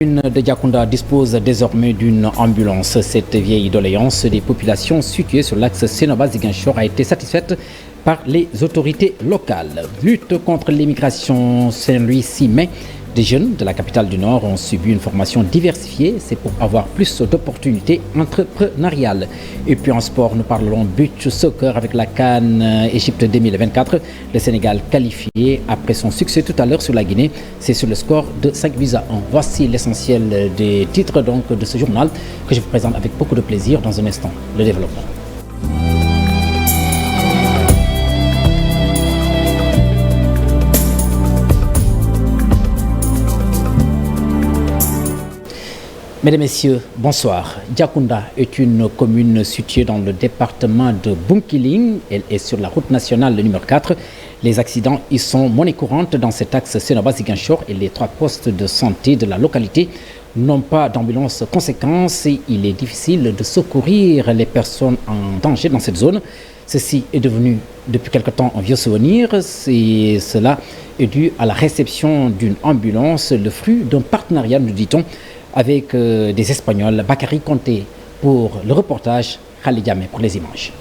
La commune de Diakounda dispose désormais d'une ambulance. Cette vieille doléance des populations situées sur l'axe Sénoba-Ziguinchor a été satisfaite par les autorités locales. Lutte contre l'immigration Saint-Louis-6 Des jeunes de la capitale du Nord ont subi une formation diversifiée. C'est pour avoir plus d'opportunités entrepreneuriales. Et puis en sport, nous parlerons beach soccer avec la CAN Égypte 2024. Le Sénégal qualifié après son succès tout à l'heure sur la Guinée. C'est sur le score de 5-1. Voici l'essentiel des titres donc de ce journal que je vous présente avec beaucoup de plaisir dans un instant. Le développement. Mesdames et messieurs, bonsoir. Diakounda est une commune située dans le département de Bounkiling. Elle est sur la route nationale numéro 4. Les accidents y sont monnaie courante dans cet axe Sénoba-Ziguinchor et les 3 postes de santé de la localité n'ont pas d'ambulance conséquence. Il est difficile de secourir les personnes en danger dans cette zone. Ceci est devenu depuis quelque temps un vieux souvenir et cela est dû à la réception d'une ambulance, le fruit d'un partenariat, nous dit-on, avec des Espagnols. Bakary Conté pour le reportage, Khalid Diamé pour les images.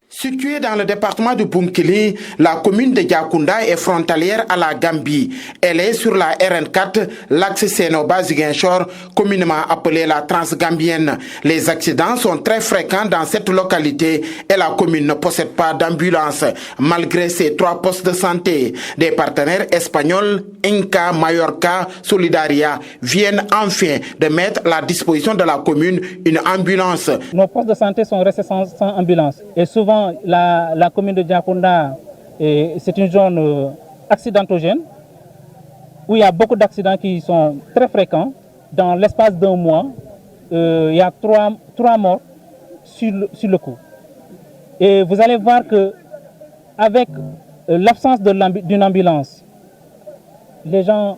Située dans le département de Bounkiling, la commune de Diakounda est frontalière à la Gambie. Elle est sur la RN4, l'axe Sénoba-Ziguinchor, communément appelée la Transgambienne. Les accidents sont très fréquents dans cette localité et la commune ne possède pas d'ambulance, malgré ses 3 postes de santé. Des partenaires espagnols, Inca, Mallorca, Solidaria, viennent enfin de mettre à la disposition de la commune une ambulance. Nos postes de santé sont restés sans ambulance et souvent la commune de Diakounda, c'est une zone accidentogène où il y a beaucoup d'accidents qui sont très fréquents. Dans l'espace d'un mois, il y a 3 morts sur le coup. Et vous allez voir qu'avec l'absence d'une ambulance, les gens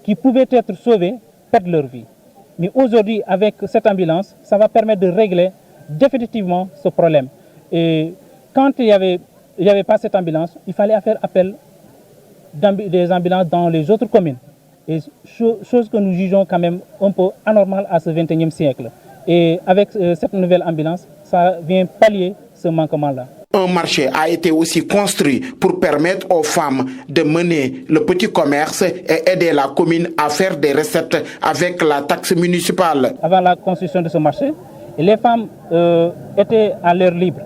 qui pouvaient être sauvés perdent leur vie. Mais aujourd'hui, avec cette ambulance, ça va permettre de régler définitivement ce problème. Et quand il n'y avait pas cette ambulance, il fallait faire appel des ambulances dans les autres communes. Et chose que nous jugeons quand même un peu anormale à ce XXIe siècle. Et avec cette nouvelle ambulance, ça vient pallier ce manquement-là. Un marché a été aussi construit pour permettre aux femmes de mener le petit commerce et aider la commune à faire des recettes avec la taxe municipale. Avant la construction de ce marché, les femmes étaient à l'air libre.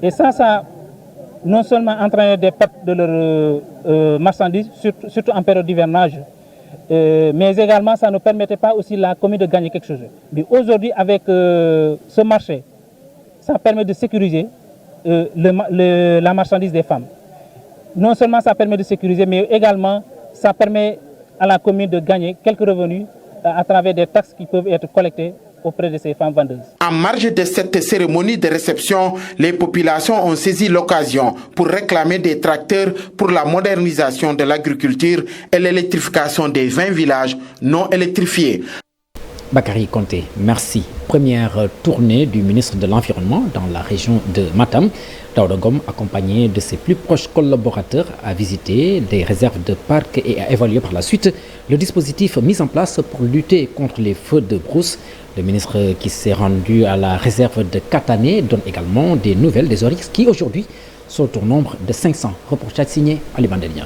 Et ça non seulement entraîné des pertes de leurs marchandises, surtout en période d'hivernage, mais également ça ne permettait pas aussi la commune de gagner quelque chose. Mais aujourd'hui, avec ce marché, ça permet de sécuriser la marchandise des femmes. Non seulement ça permet de sécuriser, mais également ça permet à la commune de gagner quelques revenus à travers des taxes qui peuvent être collectées auprès de ces femmes vendeuses. En marge de cette cérémonie de réception, les populations ont saisi l'occasion pour réclamer des tracteurs pour la modernisation de l'agriculture et l'électrification des 20 villages non électrifiés. Bakary Conté, merci. Première tournée du ministre de l'Environnement dans la région de Matam. Daouda Ngom, accompagné de ses plus proches collaborateurs, a visité des réserves de parcs et a évalué par la suite le dispositif mis en place pour lutter contre les feux de brousse. Le ministre qui s'est rendu à la réserve de Katané donne également des nouvelles des oryx qui aujourd'hui sont au nombre de 500. Reportage signé Ali Bandelian.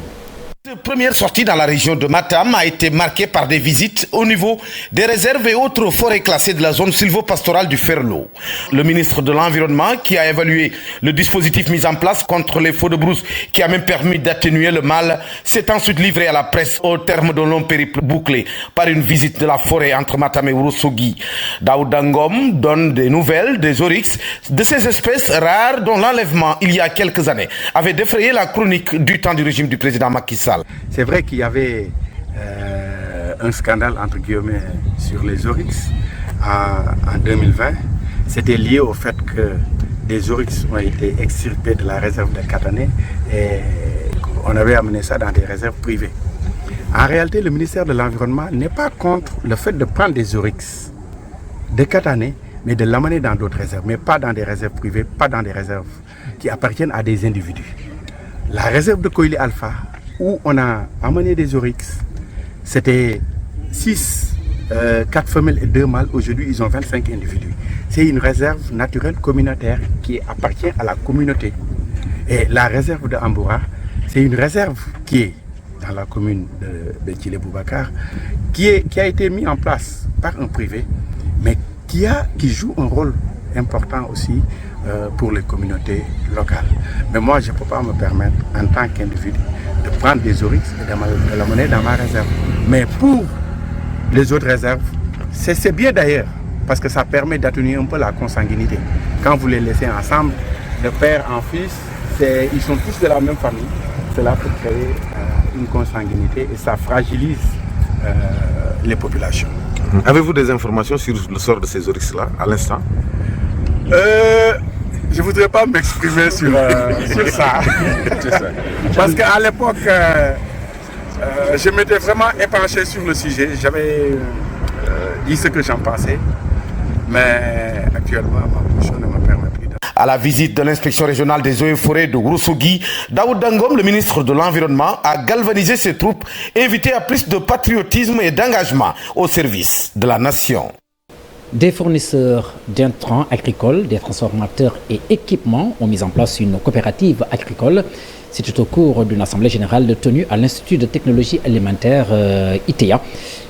Cette première sortie dans la région de Matam a été marquée par des visites au niveau des réserves et autres forêts classées de la zone sylvo-pastorale du Ferlo. Le ministre de l'Environnement, qui a évalué le dispositif mis en place contre les feux de brousse, qui a même permis d'atténuer le mal, s'est ensuite livré à la presse au terme d'un long périple bouclé par une visite de la forêt entre Matam et Ourossogui. Daouda Ngom donne des nouvelles des oryx, de ces espèces rares dont l'enlèvement il y a quelques années avait défrayé la chronique du temps du régime du président Macky Sall. C'est vrai qu'il y avait un scandale entre guillemets sur les oryx en 2020. C'était lié au fait que des oryx ont été extirpés de la réserve de Katané et on avait amené ça dans des réserves privées. En réalité, le ministère de l'Environnement n'est pas contre le fait de prendre des oryx de Katané, mais de l'amener dans d'autres réserves, mais pas dans des réserves privées, pas dans des réserves qui appartiennent à des individus. La réserve de Koili Alpha, où on a amené des oryx, c'était 4 femelles et 2 mâles. Aujourd'hui, ils ont 25 individus. C'est une réserve naturelle communautaire qui appartient à la communauté. Et la réserve de Amboura, c'est une réserve qui est dans la commune de Thilé Boubacar, qui a été mise en place par un privé, mais qui joue un rôle important aussi pour les communautés locales. Mais moi, je ne peux pas me permettre, en tant qu'individu, de prendre des oryx et de l'amener dans ma réserve. Mais pour les autres réserves, c'est bien d'ailleurs, parce que ça permet d'atténuer un peu la consanguinité. Quand vous les laissez ensemble, de père en fils, ils sont tous de la même famille. Cela peut créer une consanguinité et ça fragilise les populations. Avez-vous des informations sur le sort de ces oryx-là à l'instant? Je ne voudrais pas m'exprimer sur ça. Parce qu'à l'époque, je m'étais vraiment épanché sur le sujet. J'avais dit ce que j'en pensais. Mais actuellement, ma position ne me permet plus. À la visite de l'inspection régionale des eaux et forêts de Ourossogui, Daoud Dangom, le ministre de l'Environnement, a galvanisé ses troupes, invité à plus de patriotisme et d'engagement au service de la nation. Des fournisseurs d'intrants agricoles, des transformateurs et équipements ont mis en place une coopérative agricole. C'était au cours d'une assemblée générale tenue à l'Institut de technologie alimentaire ITEA.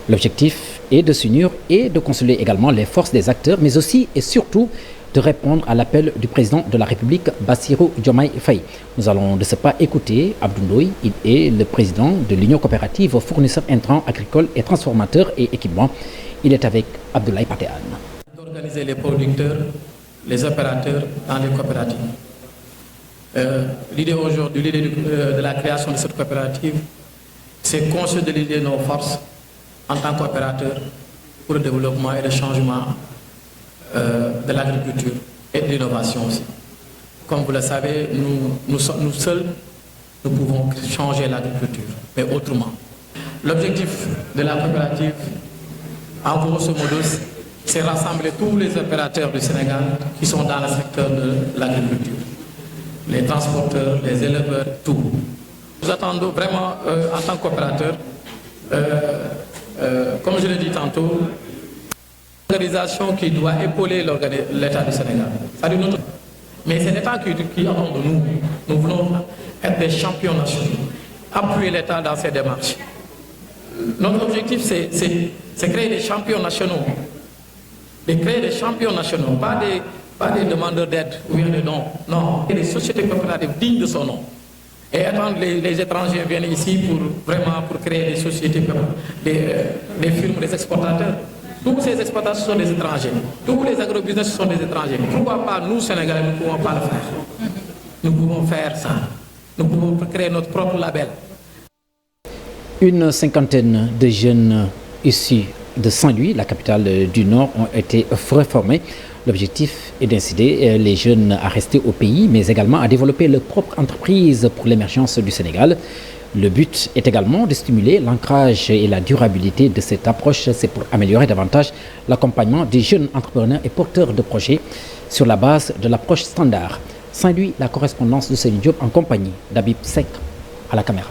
L'objectif est de s'unir et de consolider également les forces des acteurs, mais aussi et surtout de répondre à l'appel du président de la République, Bassirou Diomaye Faye. Nous allons de ce pas écouter Abdou Ndoye. Il est le président de l'Union coopérative fournisseurs intrants agricoles et transformateurs et équipements. Il est avec Abdoulaye Patéane. D'organiser les producteurs, les opérateurs dans les coopératives. L'idée aujourd'hui, de la création de cette coopérative, c'est consolider nos forces en tant qu'opérateurs pour le développement et le changement de l'agriculture et de l'innovation aussi. Comme vous le savez, nous seuls, nous pouvons changer l'agriculture, mais autrement. L'objectif de la coopérative, en grosso modo, c'est rassembler tous les opérateurs du Sénégal qui sont dans le secteur de l'agriculture. Les transporteurs, les éleveurs, tout. Nous attendons vraiment, en tant qu'opérateurs, comme je l'ai dit tantôt, une organisation qui doit épauler l'État du Sénégal. Mais c'est l'État qui attend de nous. Nous voulons être des champions nationaux, appuyer l'État dans ses démarches. Notre objectif, c'est créer des champions nationaux. De créer des champions nationaux, pas des demandeurs d'aide ou bien des dons. Non, des sociétés coopératives dignes de son nom. Et attendre les étrangers viennent ici pour créer des sociétés, des firmes, des exportateurs. Tous ces exportateurs sont des étrangers. Tous les agrobusiness sont des étrangers. Pourquoi pas nous, Sénégalais, nous ne pouvons pas le faire? Nous pouvons faire ça. Nous pouvons créer notre propre label. Une cinquantaine de jeunes issus de Saint-Louis, la capitale du Nord, ont été reformés. L'objectif est d'inciter les jeunes à rester au pays, mais également à développer leur propre entreprise pour l'émergence du Sénégal. Le but est également de stimuler l'ancrage et la durabilité de cette approche. C'est pour améliorer davantage l'accompagnement des jeunes entrepreneurs et porteurs de projets sur la base de l'approche standard. Saint-Louis, la correspondance de Céline Diop en compagnie d'Abib Sek à la caméra.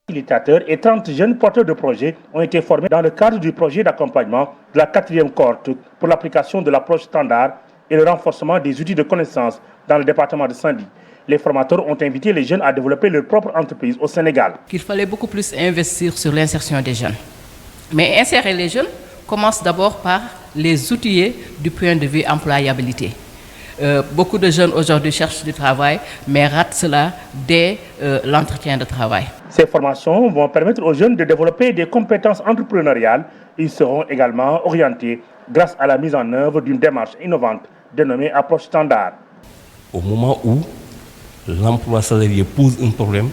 Facilitateurs et 30 jeunes porteurs de projets ont été formés dans le cadre du projet d'accompagnement de la 4e cohorte pour l'application de l'approche standard et le renforcement des outils de connaissance dans le département de Saint-Louis. Les formateurs ont invité les jeunes à développer leur propre entreprise au Sénégal. Qu'il fallait beaucoup plus investir sur l'insertion des jeunes. Mais insérer les jeunes commence d'abord par les outiller du point de vue employabilité. Beaucoup de jeunes aujourd'hui cherchent du travail, mais ratent cela dès l'entretien de travail. Ces formations vont permettre aux jeunes de développer des compétences entrepreneuriales. Ils seront également orientés grâce à la mise en œuvre d'une démarche innovante dénommée approche standard. Au moment où l'emploi salarié pose un problème,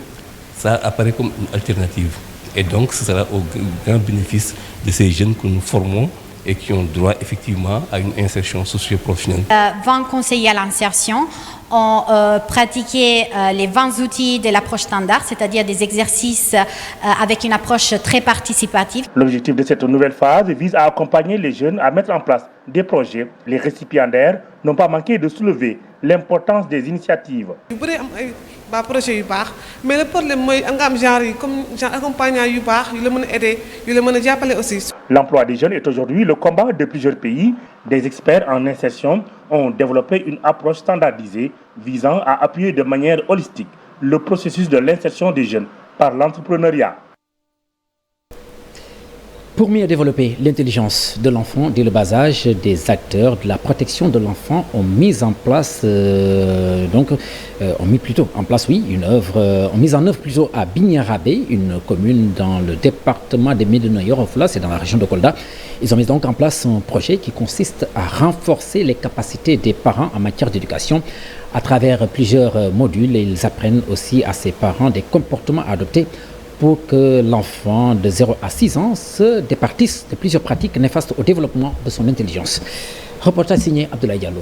ça apparaît comme une alternative. Et donc, ce sera au grand bénéfice de ces jeunes que nous formons et qui ont droit effectivement à une insertion socio-professionnelle. 20 conseillers à l'insertion ont pratiqué les 20 outils de l'approche standard, c'est-à-dire des exercices avec une approche très participative. L'objectif de cette nouvelle phase vise à accompagner les jeunes à mettre en place des projets. Les récipiendaires n'ont pas manqué de soulever l'importance des initiatives. Mais le problème c'est comme accompagnant aussi. L'emploi des jeunes est aujourd'hui le combat de plusieurs pays. Des experts en insertion ont développé une approche standardisée visant à appuyer de manière holistique le processus de l'insertion des jeunes par l'entrepreneuriat. Pour mieux développer l'intelligence de l'enfant dès le bas âge, des acteurs de la protection de l'enfant ont mis en place, ont mis en œuvre plutôt à Bignarabé, une commune dans le département de Médina Yoro Foulah, c'est dans la région de Kolda. Ils ont mis donc en place un projet qui consiste à renforcer les capacités des parents en matière d'éducation. À travers plusieurs modules, ils apprennent aussi à ses parents des comportements à adopter pour que l'enfant de 0 à 6 ans se départisse de plusieurs pratiques néfastes au développement de son intelligence. Reportage signé Abdoulaye Diallo.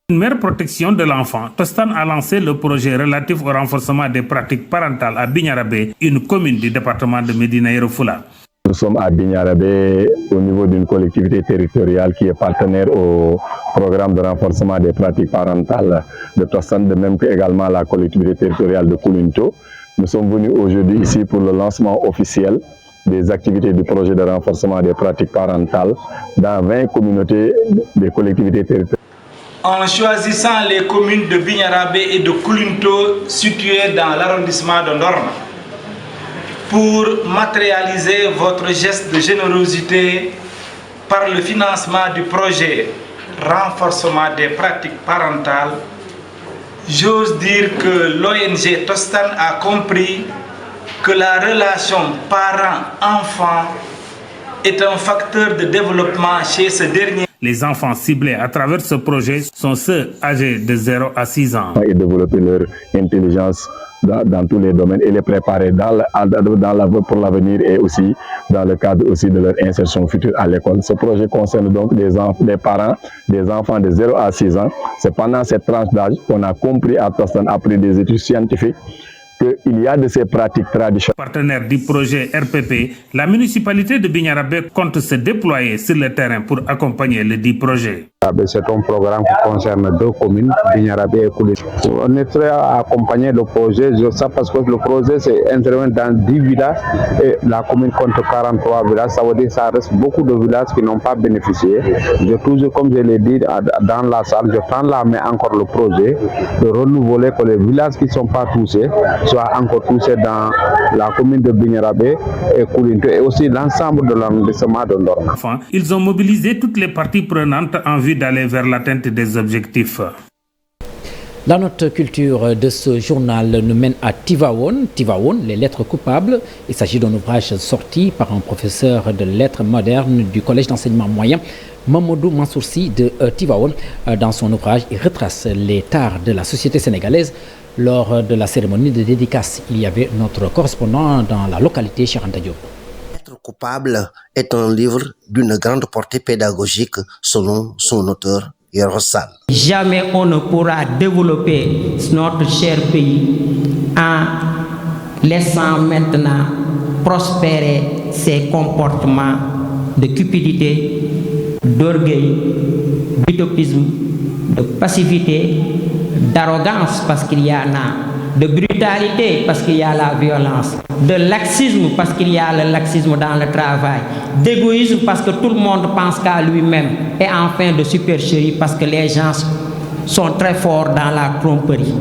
Une meilleure protection de l'enfant, Tostan a lancé le projet relatif au renforcement des pratiques parentales à Bignarabé, une commune du département de Médina Yoro Foulah. Nous sommes à Bignarabé au niveau d'une collectivité territoriale qui est partenaire au programme de renforcement des pratiques parentales de Tostan, de même que également la collectivité territoriale de Koulinto. Nous sommes venus aujourd'hui ici pour le lancement officiel des activités du projet de renforcement des pratiques parentales dans 20 communautés des collectivités territoriales. En choisissant les communes de Bignarabé et de Koulinto situées dans l'arrondissement de Ndorma, pour matérialiser votre geste de générosité par le financement du projet renforcement des pratiques parentales, j'ose dire que l'ONG Tostan a compris que la relation parent-enfant est un facteur de développement chez ce dernier. Les enfants ciblés à travers ce projet sont ceux âgés de 0 à 6 ans. Et développer leur intelligence dans tous les domaines et les préparer pour l'avenir et aussi dans le cadre aussi de leur insertion future à l'école. Ce projet concerne donc des parents, des enfants de 0 à 6 ans. C'est pendant cette tranche d'âge qu'on a compris à Tostan, après des études scientifiques, qu'il y a de ces pratiques traditionnelles. Partenaire du projet RPP, la municipalité de Bignarabé compte se déployer sur le terrain pour accompagner le dit projet. C'est un programme qui concerne 2 communes, Bignarabé et Koulinto. On est très accompagné le projet, parce que le projet c'est intervient dans 10 villages et la commune compte 43 villages. Ça veut dire que ça reste beaucoup de villages qui n'ont pas bénéficié. Toujours, comme je l'ai dit dans la salle, je prends la main encore le projet de renouveler que les villages qui ne sont pas touchés soient encore touchés dans la commune de Bignarabé et Koulinto et aussi l'ensemble de l'arrondissement de Ndorma. Enfin, ils ont mobilisé toutes les parties prenantes en vue d'aller vers l'atteinte des objectifs. La note culture de ce journal nous mène à Tivaouane, les lettres coupables. Il s'agit d'un ouvrage sorti par un professeur de lettres modernes du collège d'enseignement moyen, Mamadou Mansoursi de Tivaouane. Dans son ouvrage, il retrace les tares de la société sénégalaise. Lors de la cérémonie de dédicace, il y avait notre correspondant dans la localité, Cheikh Anta Diop. Lettres coupables est un livre d'une grande portée pédagogique selon son auteur, Yoro Sall. Jamais on ne pourra développer notre cher pays en laissant maintenant prospérer ces comportements de cupidité, d'orgueil, d'utopisme, de passivité, d'arrogance parce qu'il y en a, de brutalité parce qu'il y a la violence, de laxisme parce qu'il y a le laxisme dans le travail, d'égoïsme parce que tout le monde pense qu'à lui-même, et enfin de supercherie parce que les gens sont très forts dans la tromperie.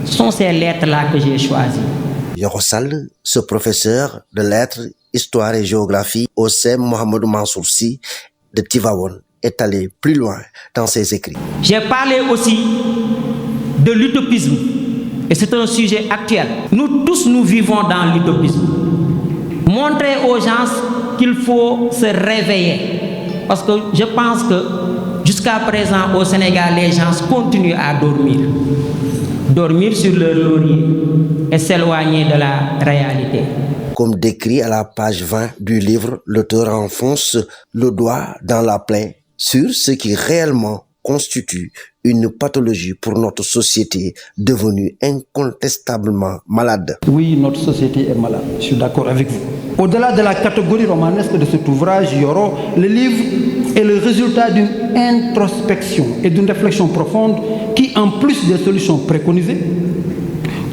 Ce sont ces lettres-là que j'ai choisies. Yoro Sall, ce professeur de lettres, histoire et géographie au CEM Mohamedou Mansoursi de Tivaouane, est allé plus loin dans ses écrits. J'ai parlé aussi de l'utopisme. Et c'est un sujet actuel. Nous tous, nous vivons dans l'utopisme. Montrer aux gens qu'il faut se réveiller. Parce que je pense que jusqu'à présent, au Sénégal, les gens continuent à dormir. Dormir sur leur laurier et s'éloigner de la réalité. Comme décrit à la page 20 du livre, l'auteur enfonce le doigt dans la plaie sur ce qui réellement constitue une pathologie pour notre société devenue incontestablement malade. Oui, notre société est malade, je suis d'accord avec vous. Au-delà de la catégorie romanesque de cet ouvrage, Yoro, le livre est le résultat d'une introspection et d'une réflexion profonde qui, en plus des solutions préconisées,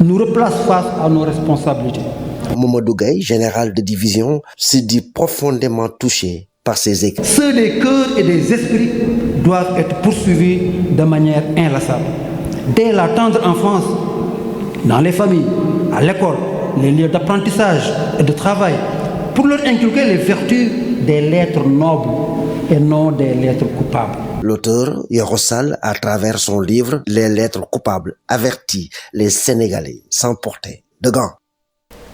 nous replace face à nos responsabilités. Mamadou Gaye, général de division, se dit profondément touché par ces écrits. Ceux des cœurs et des esprits doivent être poursuivis de manière inlassable. Dès la tendre enfance, dans les familles, à l'école, les lieux d'apprentissage et de travail, pour leur inculquer les vertus des lettres nobles et non des lettres coupables. L'auteur, Yoro Sall, à travers son livre « Les lettres coupables », avertit les Sénégalais sans porter de gants.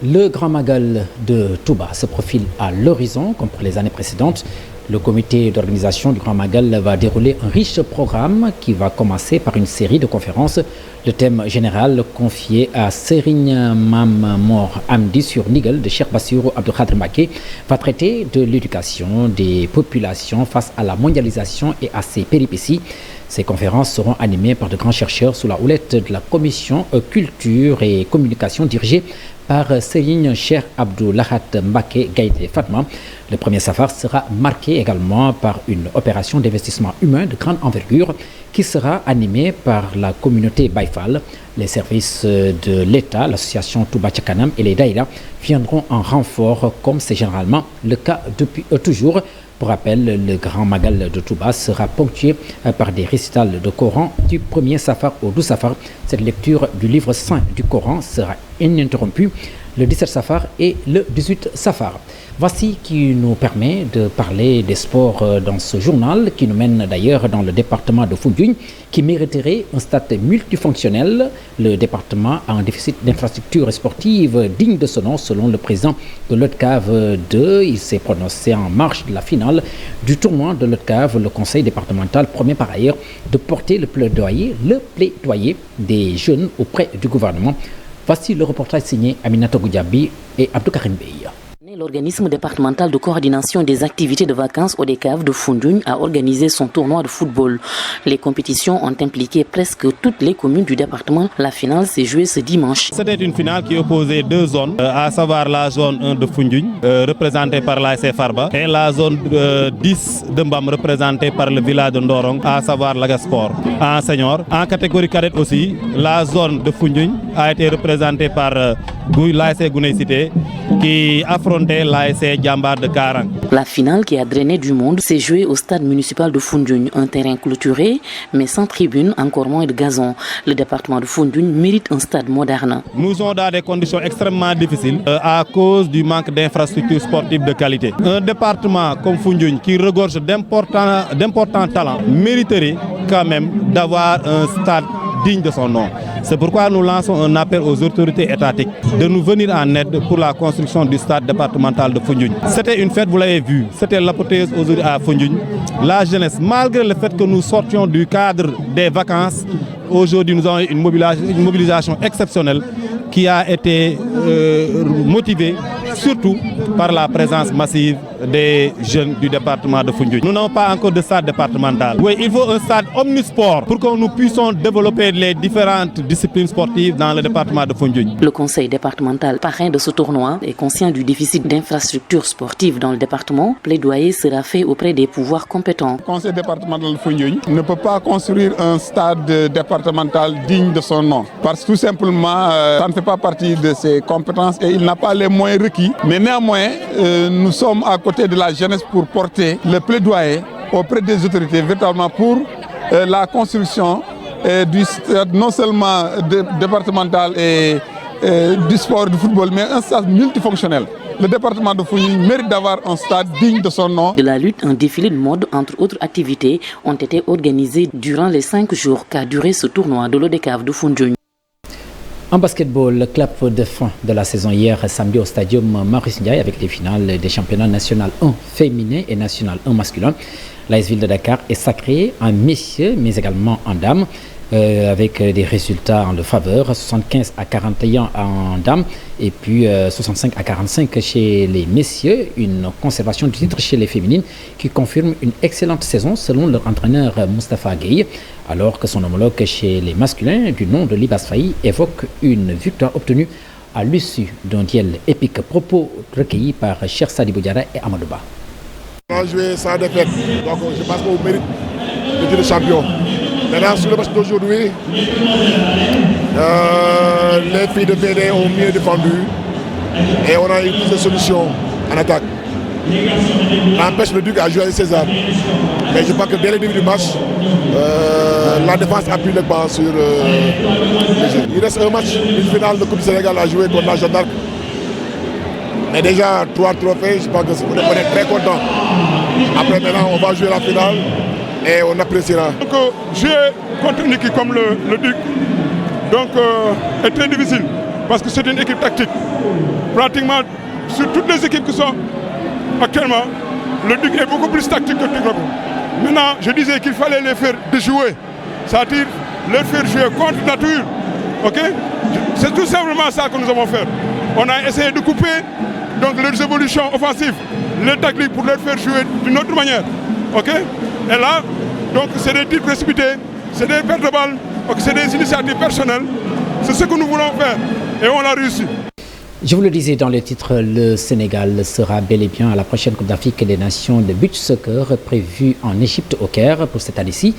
Le Grand Magal de Touba se profile à l'horizon, comme pour les années précédentes. Le comité d'organisation du Grand Magal va dérouler un riche programme qui va commencer par une série de conférences. Le thème général confié à Serigne Mam Mor Amdi sur Nigel de Cheikh Bassirou Abdou Khadr Mbacké va traiter de l'éducation des populations face à la mondialisation et à ses péripéties. Ces conférences seront animées par de grands chercheurs sous la houlette de la commission culture et communication dirigée par Serigne Cheikh Abdou Lahat Mbacké Gaïdé Fatma. Le premier safar sera marqué également par une opération d'investissement humain de grande envergure qui sera animée par la communauté Baïfal. Les services de l'État, l'association Touba Ca Kanam et les Daïra viendront en renfort comme c'est généralement le cas depuis toujours. Pour rappel, le Grand Magal de Touba sera ponctué par des récitals de Coran du premier safar au 12 safar. Cette lecture du livre saint du Coran sera ininterrompue le 17 safar et le 18 safar. Voici qui nous permet de parler des sports dans ce journal qui nous mène d'ailleurs dans le département de Foundiougne qui mériterait un stade multifonctionnel. Le département a un déficit d'infrastructures sportives digne de ce nom selon le président de l'ODCAV 2. Il s'est prononcé en marge de la finale du tournoi de l'ODCAV. Le conseil départemental promet par ailleurs de porter le plaidoyer des jeunes auprès du gouvernement. Voici le reportage signé Aminata Goudiaby et Abdou Karim Bey. L'organisme départemental de coordination des activités de vacances ODCAV de Foundiougne a organisé son tournoi de football. Les compétitions ont impliqué presque toutes les communes du département. La finale s'est jouée ce dimanche. C'était une finale qui opposait deux zones, à savoir la zone 1 de Foundiougne, représentée par l'ASC Farba, et la zone 10 de Mbam, représentée par le village de Ndorong, à savoir l'Agasport. En senior, en catégorie cadette aussi, la zone de Foundiougne a été représentée par l'ASC Gounaye Cité, qui affrontait l'ASC Djambar de Karang. La finale qui a drainé du monde s'est jouée au stade municipal de Foundiougne, un terrain clôturé mais sans tribune, encore moins de gazon. Le département de Foundiougne mérite un stade moderne. Nous sommes dans des conditions extrêmement difficiles à cause du manque d'infrastructures sportives de qualité. Un département comme Foundiougne qui regorge d'importants talents mériterait quand même d'avoir un stade digne de son nom. C'est pourquoi nous lançons un appel aux autorités étatiques de nous venir en aide pour la construction du stade départemental de Foundiougne. C'était une fête, vous l'avez vu, c'était l'apothéose aujourd'hui à Foundiougne. La jeunesse, malgré le fait que nous sortions du cadre des vacances, aujourd'hui nous avons une mobilisation exceptionnelle qui a été motivée surtout par la présence massive des jeunes du département de Foundiougne. Nous n'avons pas encore de stade départemental. Oui, il faut un stade omnisport pour que nous puissions développer les différentes disciplines sportives dans le département de Foundiougne. Le conseil départemental parrain de ce tournoi est conscient du déficit d'infrastructures sportives dans le département. Plaidoyer sera fait auprès des pouvoirs compétents. Le conseil départemental de Foundiougne ne peut pas construire un stade départemental digne de son nom parce que tout simplement ça ne fait pas partie de ses compétences et il n'a pas les moyens requis. Mais néanmoins, nous sommes à côté de la jeunesse pour porter le plaidoyer auprès des autorités véritablement pour la construction du stade non seulement départemental et du sport du football, mais un stade multifonctionnel. Le département de Foundiougne mérite d'avoir un stade digne de son nom. De la lutte, un défilé de mode, entre autres activités, ont été organisés durant les 5 jours qu'a duré ce tournoi de l'ODCAV de Foundiougne. En basketball, le clap de fin de la saison hier samedi au stadium Maurice Ndiaye avec les finales des championnats national 1 féminin et national 1 masculin. L'AS Ville de Dakar est sacrée en messieurs mais également en dames. avec des résultats en leur faveur, 75-41 en dames et puis 65-45 chez les messieurs. Une conservation du titre chez les féminines qui confirme une excellente saison selon leur entraîneur Moustapha Gueye, alors que son homologue chez les masculins du nom de Libas Faye évoque une victoire obtenue à l'issue d'un duel épique. Propos recueillis par Cheikh Sadibou Diarra et Amadou Ba. On a joué sans défaite, donc je pense qu'on mérite le titre de champion. Maintenant, sur le match d'aujourd'hui, les filles de BD ont mieux défendu et on a eu plus de solutions en attaque. N'empêche, le Duc a joué avec César. Mais je crois que dès le début du match, la défense a pris le pas sur le jeu. Il reste un match, une finale de Coupe du Sénégal à jouer contre la Jeanne d'Arc. Mais déjà, 3 trophées, je pense qu'on est très contents. Après, maintenant, on va jouer la finale et on appréciera. Donc, jouer contre une équipe comme le Duc est très difficile parce que c'est une équipe tactique. Pratiquement sur toutes les équipes qui sont actuellement, le Duc est beaucoup plus tactique que le Duc. Maintenant, je disais qu'il fallait les faire déjouer, c'est-à-dire leur faire jouer contre nature. Ok? C'est tout simplement ça que nous avons fait. On a essayé de couper donc leurs évolutions offensives, les tactiques pour leur faire jouer d'une autre manière. Ok? Et là, donc c'est des tirs précipités, c'est des pertes de balles, c'est des initiatives personnelles. C'est ce que nous voulons faire et on l'a réussi. Je vous le disais dans le titre, le Sénégal sera bel et bien à la prochaine Coupe d'Afrique des Nations de beach soccer prévue en Égypte au Caire pour cette année-ci.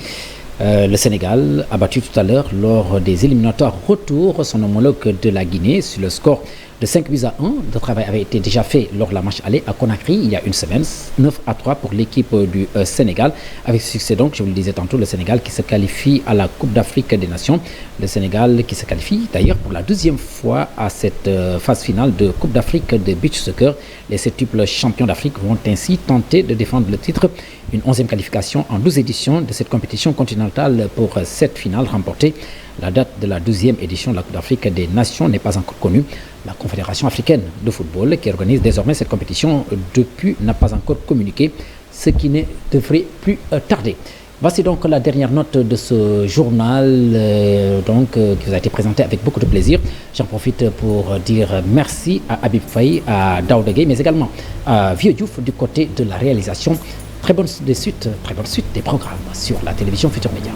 Le Sénégal a battu tout à l'heure lors des éliminatoires retour son homologue de la Guinée sur le score de 5-1. Le travail avait été déjà fait lors de la match aller à Conakry il y a une semaine, 9-3 pour l'équipe du Sénégal. Avec succès donc, je vous le disais tantôt, le Sénégal qui se qualifie à la Coupe d'Afrique des Nations. Le Sénégal qui se qualifie d'ailleurs pour la 2e fois à cette phase finale de Coupe d'Afrique de beach soccer. Les septuples champions d'Afrique vont ainsi tenter de défendre le titre. Une 11e qualification en 12 éditions de cette compétition continentale pour cette finale remportée. La date de la 12e édition de la Coupe d'Afrique des Nations n'est pas encore connue. La Confédération africaine de football, qui organise désormais cette compétition depuis, n'a pas encore communiqué, ce qui ne devrait plus tarder. Voici donc la dernière note de ce journal qui vous a été présenté avec beaucoup de plaisir. J'en profite pour dire merci à Habib Faye, à Daouda Gueye, mais également à Vieux Diouf du côté de la réalisation. Très bonne suite des programmes sur la télévision Futur Média.